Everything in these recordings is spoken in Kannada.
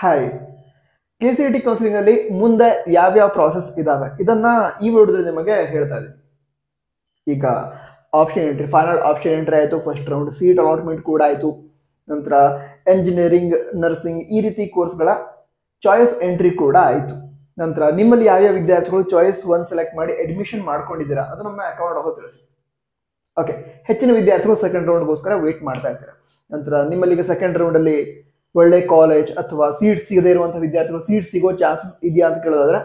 ಹಾಯ್. KCET ಕೌನ್ಸಿಲಿಂಗ್ ಅಲ್ಲಿ ಮುಂದೆ ಯಾವ್ಯಾವ ಪ್ರಾಸೆಸ್ ಇದಾವೆ ಇದನ್ನ ಈ ವಿಡಿಯೋದಲ್ಲಿ ನಿಮಗೆ ಹೇಳ್ತಾ ಇದ್ದೀನಿ. ಈಗ option entry, final option entry ಆಯಿತು, ಫಸ್ಟ್ ರೌಂಡ್ ಸೀಟ್ ಅಲಾಟ್ಮೆಂಟ್ ಕೂಡ ಆಯಿತು. ನಂತರ ಎಂಜಿನಿಯರಿಂಗ್, ನರ್ಸಿಂಗ್ ಈ ರೀತಿ ಕೋರ್ಸ್ಗಳ ಚಾಯ್ಸ್ ಎಂಟ್ರಿ ಕೂಡ ಆಯಿತು. ನಂತರ ನಿಮ್ಮಲ್ಲಿ ಯಾವ್ಯಾವ ವಿದ್ಯಾರ್ಥಿಗಳು ಚಾಯ್ಸ್ 1 ಸೆಲೆಕ್ಟ್ ಮಾಡಿ ಅಡ್ಮಿಷನ್ ಮಾಡ್ಕೊಂಡಿದ್ದೀರಾ ಅದು ನಮ್ಮ ಅಕೌಂಟ್ ಹೋಗಿ ತಿಳಿಸಿ. ಓಕೆ, ಹೆಚ್ಚಿನ ವಿದ್ಯಾರ್ಥಿಗಳು ಸೆಕೆಂಡ್ ರೌಂಡ್ಗೋಸ್ಕರ ವೇಟ್ ಮಾಡ್ತಾ ಇರ್ತಾರೆ. ನಂತರ ನಿಮ್ಮಲ್ಲಿ ಈಗ ಸೆಕೆಂಡ್ ರೌಂಡ್ ಅಲ್ಲಿ ಒಳ್ಳೆ ಕಾಲೇಜ್ ಅಥವಾ ಸೀಟ್ ಸಿಗದೇ ಇರುವಂತಹ ವಿದ್ಯಾರ್ಥಿಗಳು ಸೀಟ್ ಸಿಗೋ ಚಾನ್ಸಸ್ ಇದೆಯಾ ಅಂತ ಕೇಳೋದಾದ್ರೆ,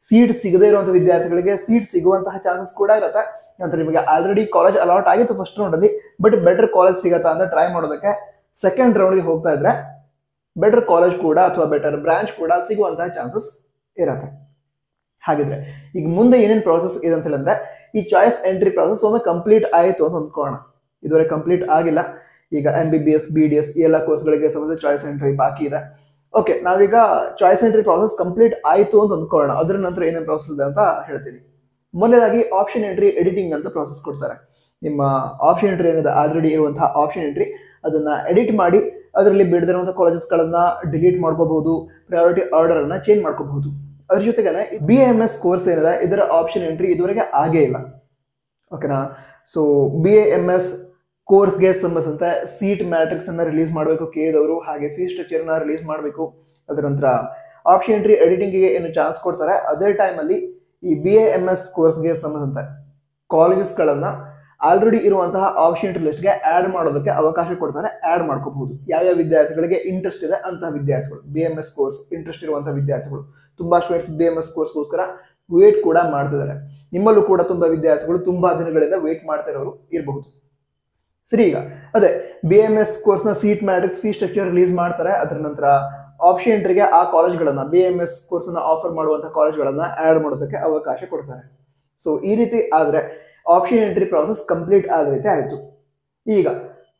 ಸೀಟ್ ಸಿಗದೇ ಇರುವಂತಹ ವಿದ್ಯಾರ್ಥಿಗಳಿಗೆ ಸೀಟ್ ಸಿಗುವಂತಹ ಚಾನ್ಸಸ್ ಕೂಡ ಇರುತ್ತೆ. ನಂತರ ನಿಮಗೆ ಆಲ್ರೆಡಿ ಕಾಲೇಜ್ ಅಲಾಟ್ ಆಗಿತ್ತು ಫಸ್ಟ್ ರೌಂಡ್ ಅಲ್ಲಿ, ಬಟ್ ಬೆಟರ್ ಕಾಲೇಜ್ ಸಿಗತ್ತಾ ಅಂತ ಟ್ರೈ ಮಾಡೋದಕ್ಕೆ ಸೆಕೆಂಡ್ ರೌಂಡ್ಗೆ ಹೋಗ್ತಾ ಇದ್ರೆ ಬೆಟರ್ ಕಾಲೇಜ್ ಕೂಡ ಅಥವಾ ಬೆಟರ್ ಬ್ರಾಂಚ್ ಕೂಡ ಸಿಗುವಂತಹ ಚಾನ್ಸಸ್ ಇರುತ್ತೆ. ಹಾಗಿದ್ರೆ ಈಗ ಮುಂದೆ ಏನೇನು ಪ್ರಾಸೆಸ್ ಇದೆ ಅಂತ ಹೇಳಿದ್ರೆ, ಈ ಚಾಯ್ಸ್ ಎಂಟ್ರಿ ಪ್ರಾಸೆಸ್ ಒಮ್ಮೆ ಕಂಪ್ಲೀಟ್ ಆಯಿತು ಅಂತ ಅಂದ್ಕೊಳ್ಳೋಣ. ಇದುವರೆಗೆ ಕಂಪ್ಲೀಟ್ ಆಗಿಲ್ಲ. ಈಗ MBBS, BDS ಈ ಎಲ್ಲ ಕೋರ್ಸ್ಗಳಿಗೆ ಸಂಬಂಧ ಚಾಯ್ಸ್ ಎಂಟ್ರಿ ಬಾಕಿ ಇದೆ. ಓಕೆ, ನಾವೀಗ ಚಾಯ್ಸ್ ಎಂಟ್ರಿ ಪ್ರಾಸೆಸ್ ಕಂಪ್ಲೀಟ್ ಆಯಿತು ಅಂತ ಅಂದ್ಕೊಳ್ಳೋಣ. ಅದರ ನಂತರ ಏನೇನು ಪ್ರಾಸೆಸ್ ಇದೆ ಅಂತ ಹೇಳ್ತೀನಿ. ಮೊದಲನೇದಾಗಿ ಆಪ್ಷನ್ ಎಂಟ್ರಿ ಎಡಿಟಿಂಗ್ ಅಂತ ಪ್ರಾಸೆಸ್ ಕೊಡ್ತಾರೆ. ನಿಮ್ಮ ಆಪ್ಷನ್ ಎಂಟ್ರಿ ಏನಿದೆ ಆಲ್ರೆಡಿ ಇರುವಂತಹ ಆಪ್ಷನ್ ಎಂಟ್ರಿ ಅದನ್ನ ಎಡಿಟ್ ಮಾಡಿ ಅದರಲ್ಲಿ ಬಿಡದಿರುವಂತಹ ಕಾಲೇಜಸ್ಗಳನ್ನ ಡಿಲೀಟ್ ಮಾಡ್ಕೋಬಹುದು, ಪ್ರಯಾರಿಟಿ ಆರ್ಡರ್ ಅನ್ನ ಚೇಂಜ್ ಮಾಡ್ಕೋಬಹುದು. ಅದ್ರ ಜೊತೆಗೆ BAMS ಕೋರ್ಸ್ ಏನಿದೆ ಇದರ ಆಪ್ಷನ್ ಎಂಟ್ರಿ ಇದುವರೆಗೆ ಆಗೇ ಇಲ್ಲ. ಓಕೆನಾ? ಸೊ BAMS ಕೋರ್ಸ್ಗೆ ಸಂಬಂಧಿಸಿದಂತೆ ಸೀಟ್ ಮ್ಯಾಟ್ರಿಕ್ಸ್ ಅನ್ನ ರಿಲೀಸ್ ಮಾಡಬೇಕು ಕೇದವರು, ಹಾಗೆ ಫೀಸ್ ಸ್ಟ್ರಕ್ಚರ್ ನ ರಿಲೀಸ್ ಮಾಡಬೇಕು. ಅದರ ನಂತರ ಆಪ್ಷನ್ ಎಂಟ್ರಿ ಎಡಿಟಿಂಗ್ಗೆ ಏನು ಚಾನ್ಸ್ ಕೊಡ್ತಾರೆ, ಅದೇ ಟೈಮ್ ಅಲ್ಲಿ ಈ BAMS ಕೋರ್ಸ್ಗೆ ಸಂಬಂಧಿಸಿದಂತೆ ಕಾಲೇಜಸ್ಗಳನ್ನ ಆಲ್ರೆಡಿ ಇರುವಂತಹ ಆಪ್ಷನ್ ಎಂಟ್ರಿ ಲಿಸ್ಟ್ಗೆ ಆಡ್ ಮಾಡೋದಕ್ಕೆ ಅವಕಾಶ ಕೊಡ್ತಾರೆ. ಆಡ್ ಮಾಡ್ಕೋಬಹುದು. ಯಾವ್ಯಾವ ವಿದ್ಯಾರ್ಥಿಗಳಿಗೆ ಇಂಟ್ರೆಸ್ಟ್ ಇದೆ ಅಂತಹ ವಿದ್ಯಾರ್ಥಿಗಳು, BAMS ಕೋರ್ಸ್ ಇಂಟ್ರೆಸ್ಟ್ ಇರುವಂತಹ ವಿದ್ಯಾರ್ಥಿಗಳು. ತುಂಬಾ ಸ್ಟೂಡೆಂಟ್ಸ್ BAMS ಕೋರ್ಸ್ಗೋಸ್ಕರ ವೇಟ್ ಕೂಡ ಮಾಡ್ತಿದ್ದಾರೆ. ನಿಮ್ಮಲ್ಲೂ ಕೂಡ ತುಂಬಾ ವಿದ್ಯಾರ್ಥಿಗಳು ತುಂಬಾ ದಿನಗಳಿಂದ ವೇಟ್ ಮಾಡ್ತಾ ಇರೋರು ಇರಬಹುದು. ಸರಿ, ಈಗ ಅದೇ BAMS ಕೋರ್ಸ್ ನ seat matrix, fees structure release ಮಾಡ್ತಾರೆ. ಅದರ ನಂತರ ಆಪ್ಷನ್ ಎಂಟ್ರಿಗೆ ಆ ಕಾಲೇಜ್ಗಳನ್ನ BAMS ಕೋರ್ಸ್ ಅನ್ನ ಆಫರ್ ಮಾಡುವಂತಹ ಕಾಲೇಜ್ಗಳನ್ನ ಆಡ್ ಮಾಡೋದಕ್ಕೆ ಅವಕಾಶ ಕೊಡ್ತಾರೆ. ಸೊ ಈ ರೀತಿ ಆದ್ರೆ ಆಪ್ಷನ್ ಎಂಟ್ರಿ ಪ್ರಾಸೆಸ್ ಕಂಪ್ಲೀಟ್ ಆದ ರೀತಿ ಆಯಿತು. ಈಗ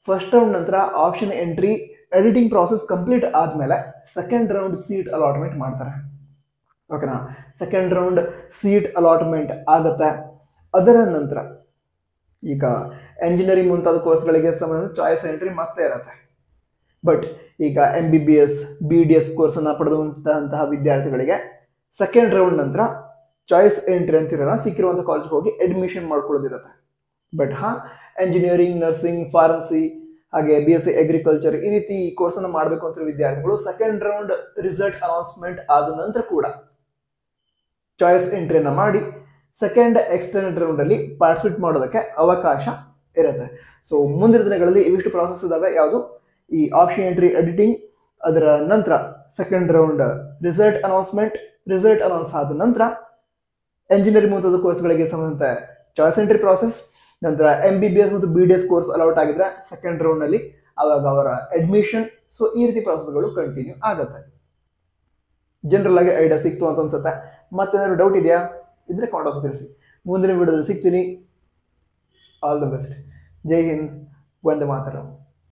ಫಸ್ಟ್ ರೌಂಡ್ ನಂತರ option entry editing process complete ಆದ್ಮೇಲೆ ಸೆಕೆಂಡ್ ರೌಂಡ್ ಸೀಟ್ ಅಲಾಟ್ಮೆಂಟ್ ಮಾಡ್ತಾರೆ. ಓಕೆನಾ? ಸೆಕೆಂಡ್ ರೌಂಡ್ ಸೀಟ್ ಅಲಾಟ್ಮೆಂಟ್ ಆಗುತ್ತೆ. ಅದರ ನಂತರ ಈಗ ಎಂಜಿನಿಯರಿಂಗ್ ಮುಂತಾದ ಕೋರ್ಸ್ಗಳಿಗೆ ಸಂಬಂಧಿಸಿದ ಚಾಯ್ಸ್ ಎಂಟ್ರಿ ಮತ್ತೆ ಇರುತ್ತೆ. ಬಟ್ ಈಗ MBBS, BDS ಕೋರ್ಸ್ ಅನ್ನ ಪಡೆದಂತಹ ವಿದ್ಯಾರ್ಥಿಗಳಿಗೆ ಸೆಕೆಂಡ್ ರೌಂಡ್ ನಂತರ ಚಾಯ್ಸ್ ಎಂಟ್ರಿ ಅಂತಿರಲ್ಲ, ಸಿಕ್ಕಿರುವಂತಹ ಕಾಲೇಜ್ಗೆ ಹೋಗಿ ಅಡ್ಮಿಷನ್ ಮಾಡ್ಕೊಳ್ಳೋದಿರುತ್ತೆ. ಬಟ್ ಎಂಜಿನಿಯರಿಂಗ್, ನರ್ಸಿಂಗ್, ಫಾರ್ಮಸಿ ಹಾಗೆ BSc ಅಗ್ರಿಕಲ್ಚರ್ ಈ ರೀತಿ ಕೋರ್ಸ್ ಅನ್ನು ಮಾಡಬೇಕು ಅಂತ ವಿದ್ಯಾರ್ಥಿಗಳು ಸೆಕೆಂಡ್ ರೌಂಡ್ ರಿಸಲ್ಟ್ ಅನೌನ್ಸ್ಮೆಂಟ್ ಆದ ನಂತರ ಕೂಡ ಚಾಯ್ಸ್ ಎಂಟ್ರಿಯನ್ನ ಮಾಡಿ ಸೆಕೆಂಡ್ ಎಕ್ಸ್ಟರ್ನಲ್ ರೌಂಡ್ ಅಲ್ಲಿ ಪಾರ್ಟಿಸಿಪೇಟ್ ಮಾಡೋದಕ್ಕೆ ಅವಕಾಶ ಇರುತ್ತೆ. ಸೊ ಮುಂದಿನ ದಿನಗಳಲ್ಲಿ ಇವಿಷ್ಟು ಪ್ರಾಸೆಸ್ ಇದಾವೆ. ಯಾವುದು? ಈ ಆಪ್ಷನ್ ಎಂಟ್ರಿ ಎಡಿಟಿಂಗ್, ಅದರ ನಂತರ second round result announcement, result announce ಆದ ನಂತರ ಎಂಜಿನಿಯರಿಂಗ್ ಮುಂತಾದ ಕೋರ್ಸ್ಗಳಿಗೆ ಸಂಬಂಧಿಸಿದ ಚಾಯ್ಸ್ ಎಂಟ್ರಿ ಪ್ರಾಸೆಸ್, ನಂತರ MBBS ಮತ್ತು BDS ಕೋರ್ಸ್ ಅಲೌಟ್ ಆಗಿದ್ರೆ ಸೆಕೆಂಡ್ ರೌಂಡ್ ಅಲ್ಲಿ ಅವಾಗ ಅವರ ಅಡ್ಮಿಷನ್. ಸೊ ಈ ರೀತಿ ಪ್ರಾಸೆಸ್ಗಳು ಕಂಟಿನ್ಯೂ ಆಗುತ್ತೆ. ಜನರಲ್ ಆಗಿ ಐಡಿಯಾ ಸಿಕ್ತು ಅಂತ ಅನ್ಸುತ್ತೆ. ಮತ್ತೇನಾದ್ರು ಡೌಟ್ ಇದೆಯಾ ಇದ್ರೆ ಕಾಂಟ್ಯಾಕ್ಟ್ ತಿಳಿಸಿ. ಮುಂದಿನ ವಿಡಿಯೋದಲ್ಲಿ ಸಿಗ್ತೀನಿ. All the best. Jai Hind, Vande Mataram.